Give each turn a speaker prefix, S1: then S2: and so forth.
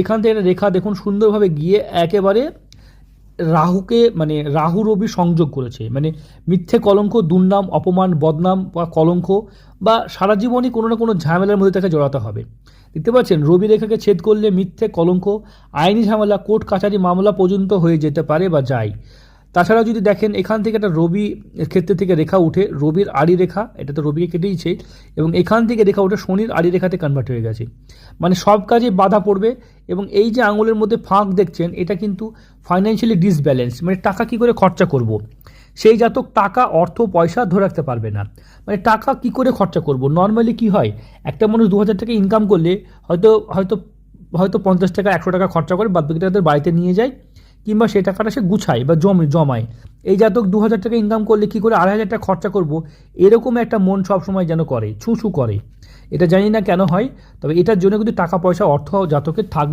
S1: এখান থেকে একটা রেখা দেখুন সুন্দরভাবে গিয়ে একেবারে রাহুকে মানে রাহু রবি সংযোগ করেছে, মানে মিথ্যে কলঙ্ক, দুর্নাম, অপমান, বদনাম বা কলঙ্ক বা সারা জীবনই কোনো না কোনো ঝামেলার মধ্যে তাকে জড়াতে হবে। দেখতে পাচ্ছেন রবি রেখাকে ছেদ করলে মিথ্যে কলঙ্ক, আইনি ঝামেলা, কোর্ট কাছারি মামলা পর্যন্ত হয়ে যেতে পারে বা যায়। তাছাড়া যদি দেখেন এখান থেকে একটা রবি ক্ষেত্রে থেকে রেখা উঠে, রবির আড়ি রেখা, এটা তো রবিকে কেটেইছে, এবং এখান থেকে রেখা উঠে শনির আড়ি রেখাতে কনভার্ট হয়ে গেছে, মানে সব কাজে বাধা পড়বে। এবং এই যে আঙুলের মধ্যে ফাঁক দেখছেন, এটা কিন্তু ফাইন্যান্সিয়ালি ডিসব্যালেন্স, মানে টাকা কি করে খরচা করব, সেই জাতক টাকা অর্থ পয়সা ধরে রাখতে পারবে না, মানে টাকা কি করে খরচা করব। নর্মালি কি হয়, একটা মানুষ 2,000 টাকা ইনকাম করলে হয়তো হয়তো হয়তো 50 টাকা 100 টাকা খরচা করে, বাদ বাকি টাকা তাদের বাড়িতে নিয়ে যায়, কিংবা সেই টাকাটা সে গুছায় বা জমায়। এই জাতক 2,000 টাকা ইনকাম করলে কি করে 2,500 টাকা খরচা করব, এরকম একটা মন সবসময় যেন করে, ছু ছু করে। এটা জানি না কেন হয়, তবে এটার জন্য কিন্তু টাকা পয়সা অর্থ জাতকের থাকবে।